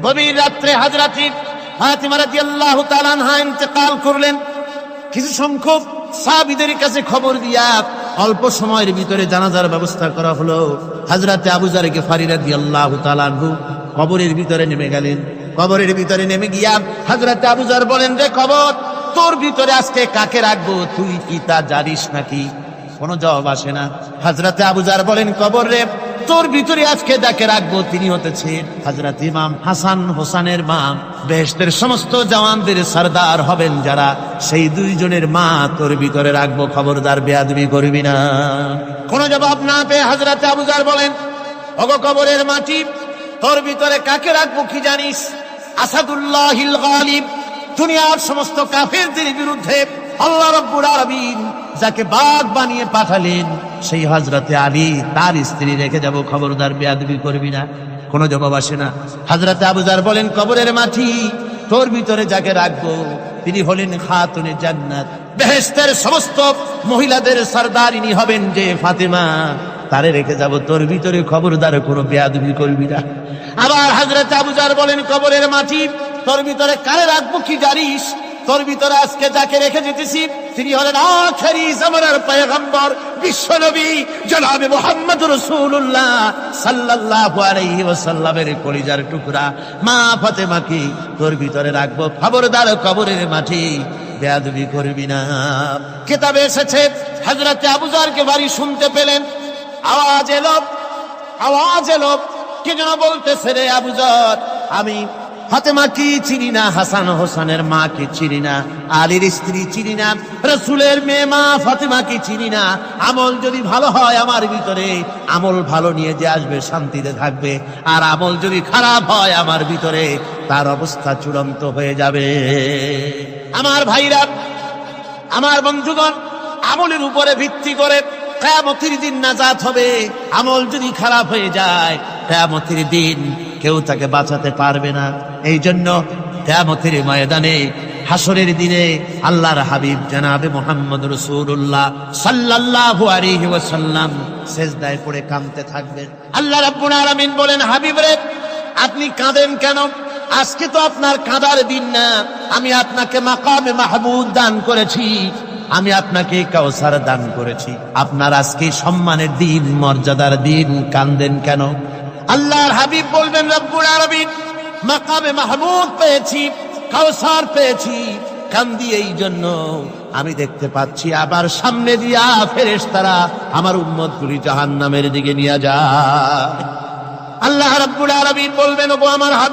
গভীর রাত্রে হযরত ফাতিমা রাদিয়াল্লাহু তাআলা আনহা ইন্তেকাল করলেন। কিছু সংখ্যক সাহাবীদের কাছে খবর দিয়া অল্প সময়ের ভিতরে জানাজার ব্যবস্থা করা হলো। হযরত আবু যর গিফারী রাদিয়াল্লাহু তাআলা আনহু কবরের ভিতরে নেমে গেলেন। কবরের ভিতরে নেমে গিয়া হযরত আবু যর বলেন, রে কবর, তোর ভিতরে আজকে কাকে রাখবো, তুই কি তা জানিস নাকি? কোনো জবাব আসে না। হযরত আবু যর বলেন, কবর রে, তোর ভিতরে আজকে যাকে রাখবো তিনি হতেছেন হযরত ইমাম হাসান হোসেনের মা। বেহেশতের সমস্ত জওয়ানদের সরদার হবেন যারা, সেই দুইজনের মা তোর ভিতরে রাখবো, খবরদার বেয়াদবি করবি না। কোনো জবাব না পেয়ে হযরত আবু যর বলেন, ওগো কবরের মাটি, তোর ভিতরে কাকে রাখবো কি জানিস? আসাদুল্লাহিল গালিব, দুনিয়ার সমস্ত কাফেরদের বিরুদ্ধে আল্লাহ রাব্বুল আলামিন যাকে বাঘ বানিয়ে পাঠালেন, সেই হযরতে আলী, তার স্ত্রী রেখে যাব, খবরদার বেয়াদবি করবি না। কোনো জবাব আসে না। হযরতে আবু যর বলেন, কবরের মাটি, তোর ভিতরে যাকে রাখবো তিনি হলেন খাতুনে জান্নাত, বেহেশতের সমস্ত মহিলাদের সরদারিনী হবেন যে ফাতেমা, তারে রেখে যাব, তোর ভিতরে খবরদার কোনো বেয়াদবি করবি না। আবার হযরতে আবু যর বলেন, কবরের মাটি, তোর ভিতরে কারে রাখবো কি জানিস? তোর ভিতরে আজকে যাকে রেখে যেতেছি তিনি হলেন আখেরি জামানার পয়গম্বর বিশ্বনবী জনাবে মুহাম্মদ রাসূলুল্লাহ সাল্লাল্লাহু আলাইহি ওয়াসাল্লামের কলিজার টুকরা মা ফাতেমাকে তোর ভিতরে রাখবো, খবরদার কবরের মাটি বেয়াদবি করবি না। কিতাবে এসেছে হযরতে আবু যরকে বাড়ি শুনতে পেলেন, আওয়াজ এলো, কে যেন বলতেছে, রে আবু যর, আমি ফাতেমা কি চিনি না, হাসান হোসেনের মা কি চিনি না, আলীর স্ত্রী চিনি না, রাসূলের মেয়ে মা ফাতেমা কি চিনি না। আমল যদি ভালো হয় আমার ভিতরে, আমল ভালো নিয়ে যে আসবে শান্তিতে থাকবে, আর আমল যদি খারাপ হয় আমার ভিতরে, তার অবস্থা চূড়ান্ত হয়ে যাবে। আমার ভাইরা, আমার বন্ধুগণ, আমলের উপরে ভিত্তি করে কিয়ামতের দিন নাজাত হবে। আমল যদি খারাপ হয়ে যায়, কিয়ামতের দিন কেউ তাকে বাঁচাতে পারবে না। এই জন্য কিয়ামতের ময়দানে, হাসরের দিনে আল্লাহর হাবিব জনাবে মুহাম্মদ রাসূলুল্লাহ সাল্লাল্লাহু আলাইহি ওয়াসাল্লাম সিজদায় পড়ে কাঁদতে থাকবেন। আল্লাহ রাব্বুল আলামিন বলেন, হাবিব রে, আপনি কাঁদেন কেন? আজকে তো আপনার কাঁদার দিন না, আমি আপনাকে মাকামে মাহমুদ দান করেছি, আমি আপনাকে কাউসার দান করেছি, আপনার আজকে সম্মানের দিন, মর্যাদার দিন, কাঁদেন কেন? আল্লাহর হাবিব বলবেন, রব্বুল আলামিন মাকামে মাহমুদ পেয়েছি, কাউসার পেয়েছি, কান্দি এই জন্য আমি দেখতে পাচ্ছি আবার সামনে দিয়া ফেরেশতারা আমার উম্মতগুলি জাহান্নামের দিকে নিয়ে যায়। আল্লাহ রাব্বুল আলামিন বলবেন, ওগো আমার হাবিব,